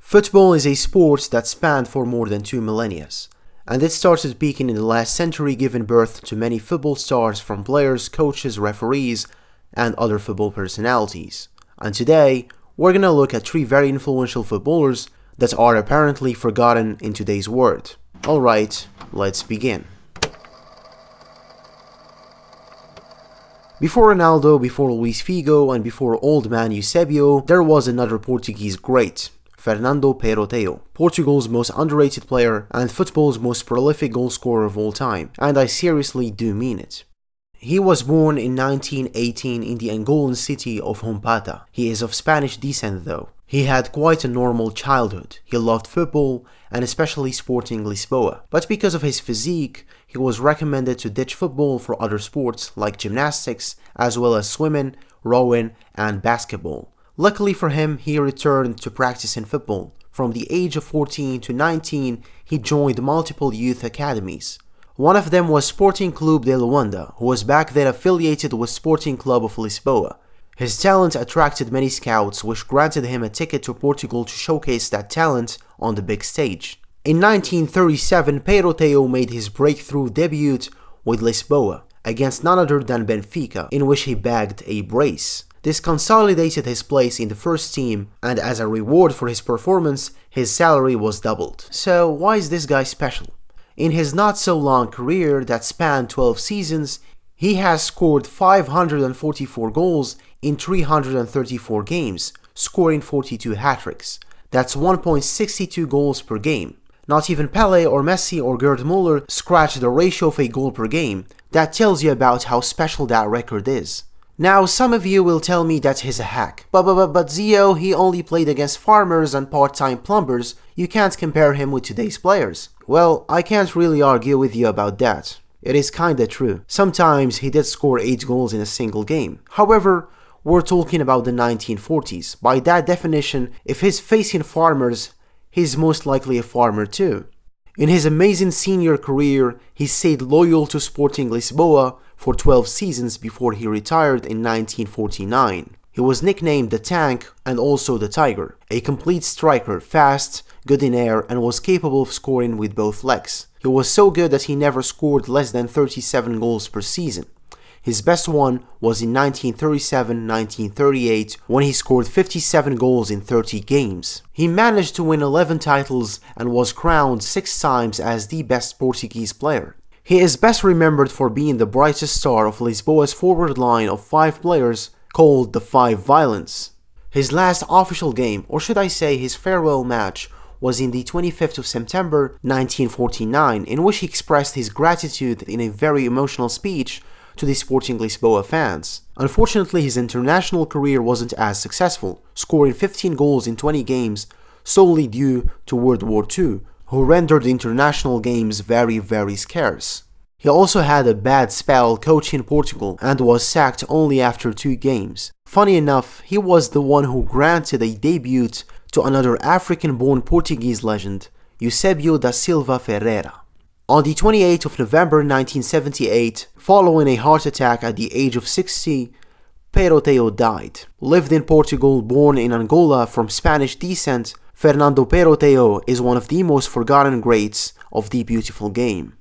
Football is a sport that spanned for more than 2 millennia, and it started peaking in the last century, giving birth to many football stars from players, coaches, referees, and other football personalities. And today, we're gonna look at 3 very influential footballers that are apparently forgotten in today's world. Alright, let's begin. Before Ronaldo, before Luis Figo, and before old man Eusebio, there was another Portuguese great, Fernando Perotteo, Portugal's most underrated player and football's most prolific goalscorer of all time, and I seriously do mean it. He was born in 1918 in the Angolan city of Hompata. He is of Spanish descent though. He had quite a normal childhood. He loved football and especially Sporting Lisboa, but because of his physique, he was recommended to ditch football for other sports like gymnastics, as well as swimming, rowing, and basketball. Luckily for him, he returned to practicing football. From the age of 14 to 19, he joined multiple youth academies. One of them was Sporting Clube de Luanda, who was back then affiliated with Sporting Club of Lisboa. His talent attracted many scouts, which granted him a ticket to Portugal to showcase that talent on the big stage. In 1937, Perotteo made his breakthrough debut with Lisboa, against none other than Benfica, in which he bagged a brace. This consolidated his place in the first team, and as a reward for his performance, his salary was doubled. So why is this guy special? In his not so long career that spanned 12 seasons, he has scored 544 goals in 334 games, scoring 42 hat-tricks. That's 1.62 goals per game. Not even Pele or Messi or Gerd Müller scratched the ratio of a goal per game. That tells you about how special that record is. Now, some of you will tell me that he's a hack. But Zio, he only played against farmers and part-time plumbers. You can't compare him with today's players. Well, I can't really argue with you about that. It is kinda true. Sometimes he did score 8 goals in a single game. However, we're talking about the 1940s. By that definition, if he's facing farmers, he's most likely a farmer too. In his amazing senior career, he stayed loyal to Sporting Lisboa for 12 seasons before he retired in 1949. He was nicknamed the Tank and also the Tiger, a complete striker, fast, good in air, and was capable of scoring with both legs. He was so good that he never scored less than 37 goals per season. His best one was in 1937-1938 when he scored 57 goals in 30 games. He managed to win 11 titles and was crowned 6 times as the best Portuguese player. He is best remembered for being the brightest star of Lisboa's forward line of 5 players called the Five Violents. His last official game, or should I say his farewell match, was in the 25th of September 1949, in which he expressed his gratitude in a very emotional speech to the Sporting Lisboa fans. Unfortunately, his international career wasn't as successful, scoring 15 goals in 20 games solely due to World War II, who rendered international games very scarce. He also had a bad spell coaching Portugal and was sacked only after 2 games. Funny enough, he was the one who granted a debut to another African-born Portuguese legend, Eusebio da Silva Ferreira. On the 28th of November 1978, following a heart attack at the age of 60, Perotteo died. Lived in Portugal, born in Angola from Spanish descent, Fernando Perotteo is one of the most forgotten greats of the beautiful game.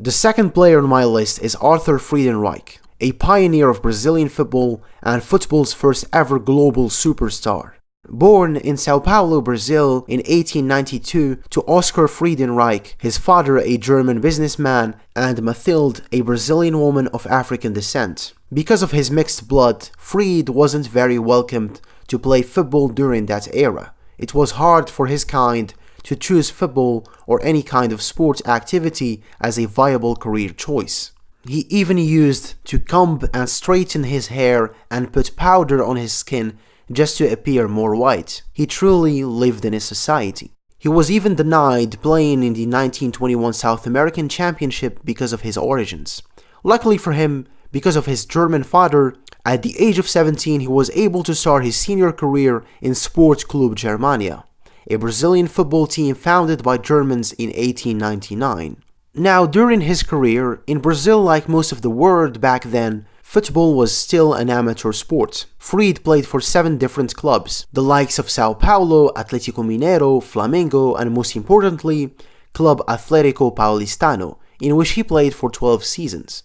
The second player on my list is Arthur Friedenreich, a pioneer of Brazilian football and football's first ever global superstar. Born in Sao Paulo, Brazil in 1892 to Oscar Friedenreich, his father a German businessman and Mathilde a Brazilian woman of African descent. Because of his mixed blood, Fried wasn't very welcomed to play football during that era. It was hard for his kind to choose football or any kind of sport activity as a viable career choice. He even used to comb and straighten his hair and put powder on his skin just to appear more white. He truly lived in a society. He was even denied playing in the 1921 South American Championship because of his origins. Luckily for him, because of his German father, at the age of 17 he was able to start his senior career in Sport Club Germania, a Brazilian football team founded by Germans in 1899. Now, during his career, in Brazil, like most of the world back then, football was still an amateur sport. Fried played for 7 different clubs, the likes of Sao Paulo, Atlético Mineiro, Flamengo, and most importantly, Club Atlético Paulistano, in which he played for 12 seasons.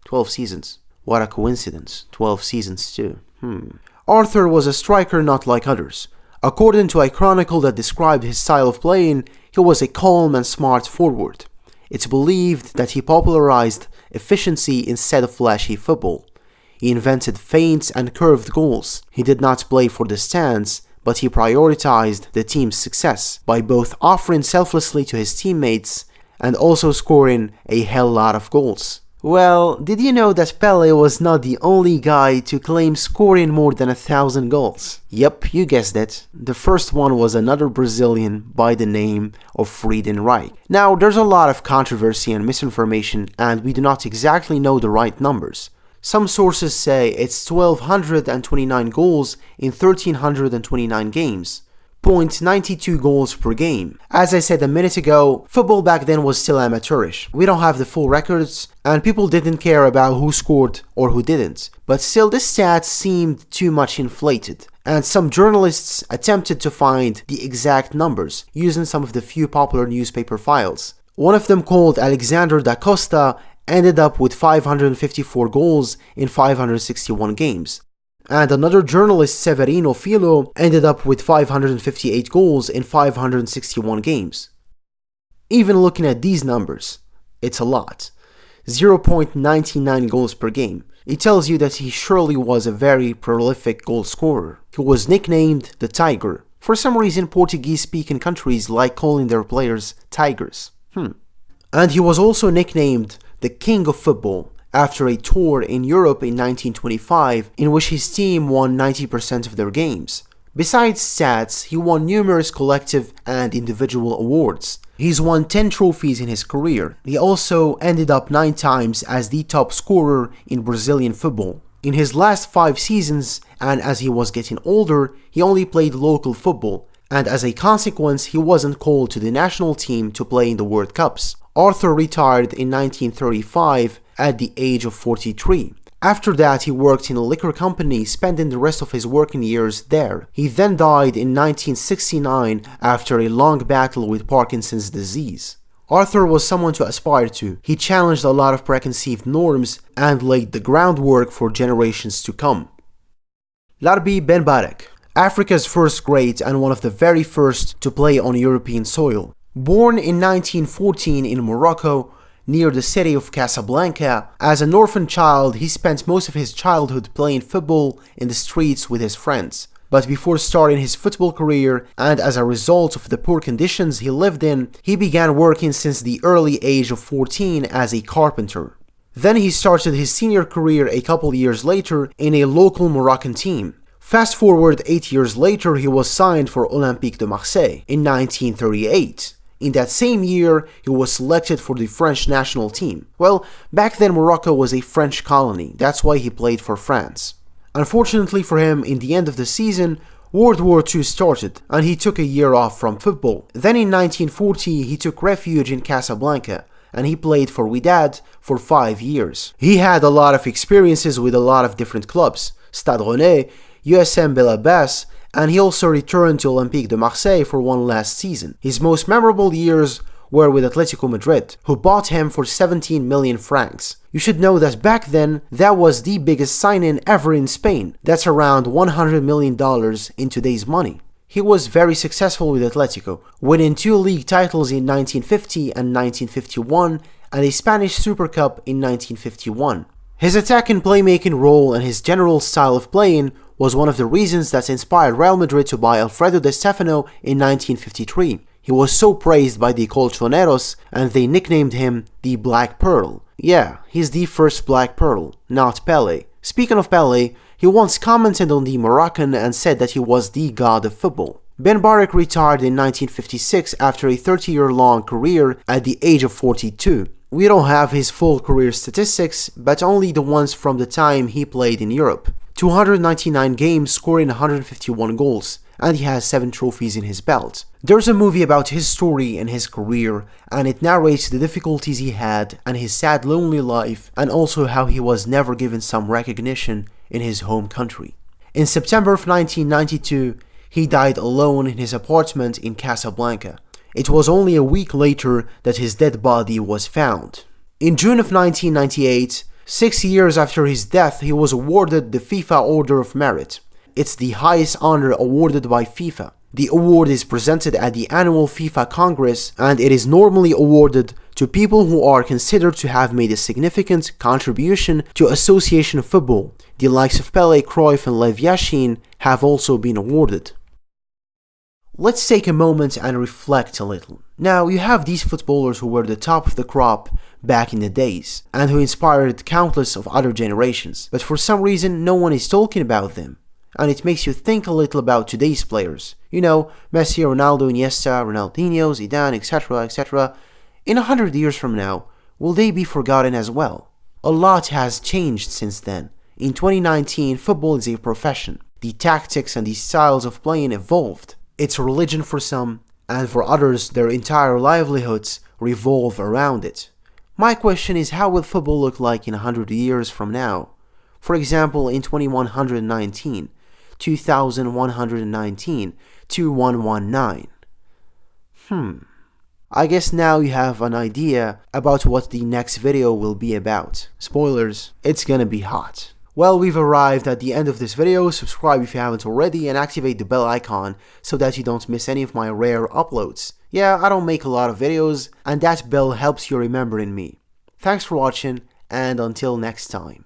12 seasons. What a coincidence. 12 seasons too. Arthur was a striker not like others. According to a chronicle that described his style of playing, he was a calm and smart forward. It's believed that he popularized efficiency instead of flashy football. He invented feints and curved goals. He did not play for the stands, but he prioritized the team's success by both offering selflessly to his teammates and also scoring a hell lot of goals. Well, did you know that Pelé was not the only guy to claim scoring more than 1,000 goals? Yep, you guessed it. The first one was another Brazilian by the name of Friedenreich. Now, there's a lot of controversy and misinformation, and we do not exactly know the right numbers. Some sources say it's 1,229 goals in 1,329 games. 0.92 goals per game. As I said a minute ago, football back then was still amateurish. We don't have the full records, and people didn't care about who scored or who didn't. But still, this stat seemed too much inflated, and some journalists attempted to find the exact numbers using some of the few popular newspaper files. One of them, called Alexander da Costa, ended up with 554 goals in 561 games. And another journalist, Severino Filo, ended up with 558 goals in 561 games. Even looking at these numbers, it's a lot. 0.99 goals per game. It tells you that he surely was a very prolific goal scorer. He was nicknamed the Tiger. For some reason, Portuguese-speaking countries like calling their players Tigers. And he was also nicknamed the King of Football, after a tour in Europe in 1925 in which his team won 90% of their games. Besides stats, he won numerous collective and individual awards. He's won 10 trophies in his career. He also ended up 9 times as the top scorer in Brazilian football. In his last 5 seasons, and as he was getting older, he only played local football, and as a consequence, he wasn't called to the national team to play in the World Cups. Arthur retired in 1935 at the age of 43. After that, he worked in a liquor company, spending the rest of his working years there. He then died in 1969 after a long battle with Parkinson's disease. Arthur was someone to aspire to. He challenged a lot of preconceived norms and laid the groundwork for generations to come. Larbi Ben Barek, Africa's first great and one of the very first to play on European soil. Born in 1914 in Morocco, near the city of Casablanca, as an orphan child, he spent most of his childhood playing football in the streets with his friends. But before starting his football career, and as a result of the poor conditions he lived in, he began working since the early age of 14 as a carpenter. Then he started his senior career a couple years later in a local Moroccan team. Fast forward 8 years later, he was signed for Olympique de Marseille in 1938. In that same year, he was selected for the French national team. Well, back then Morocco was a French colony, that's why he played for France. Unfortunately for him, in the end of the season, World War II started, and he took a year off from football. Then in 1940, he took refuge in Casablanca, and he played for Wydad for 5 years. He had a lot of experiences with a lot of different clubs, Stade Rennais, USM Belabès, and he also returned to Olympique de Marseille for one last season. His most memorable years were with Atletico Madrid, who bought him for 17 million francs. You should know that back then, that was the biggest signing ever in Spain. That's around $100 million in today's money. He was very successful with Atletico, winning 2 league titles in 1950 and 1951, and a Spanish Super Cup in 1951. His attack and playmaking role and his general style of playing was one of the reasons that inspired Real Madrid to buy Alfredo Di Stefano in 1953. He was so praised by the Colchoneros, and they nicknamed him the Black Pearl. Yeah, he's the first Black Pearl, not Pelé. Speaking of Pelé, he once commented on the Moroccan and said that he was the god of football. Ben Barek retired in 1956 after a 30-year-long career at the age of 42. We don't have his full career statistics, but only the ones from the time he played in Europe. 299 games, scoring 151 goals, and he has 7 trophies in his belt. There's a movie about his story and his career, and it narrates the difficulties he had and his sad lonely life, and also how he was never given some recognition in his home country. In September of 1992, he died alone in his apartment in Casablanca. It was only a week later that his dead body was found. In June of 1998, 6 years after his death, he was awarded the FIFA Order of Merit. It's the highest honor awarded by FIFA. The award is presented at the annual FIFA Congress, and it is normally awarded to people who are considered to have made a significant contribution to association football. The likes of Pele, Cruyff, and Lev Yashin have also been awarded. Let's take a moment and reflect a little. Now, you have these footballers who were the top of the crop back in the days, and who inspired countless of other generations, but for some reason no one is talking about them. And it makes you think a little about today's players. You know, Messi, Ronaldo, Iniesta, Ronaldinho, Zidane, etc, etc. In 100 years from now, will they be forgotten as well? A lot has changed since then. In 2019, football is a profession. The tactics and the styles of playing evolved. It's a religion for some, and for others, their entire livelihoods revolve around it. My question is, how will football look like in 100 years from now? For example, in 2119, 2119, 2119. I guess now you have an idea about what the next video will be about. Spoilers, it's gonna be hot. Well, we've arrived at the end of this video. Subscribe if you haven't already and activate the bell icon so that you don't miss any of my rare uploads. Yeah, I don't make a lot of videos, and that bell helps you remembering me. Thanks for watching, and until next time.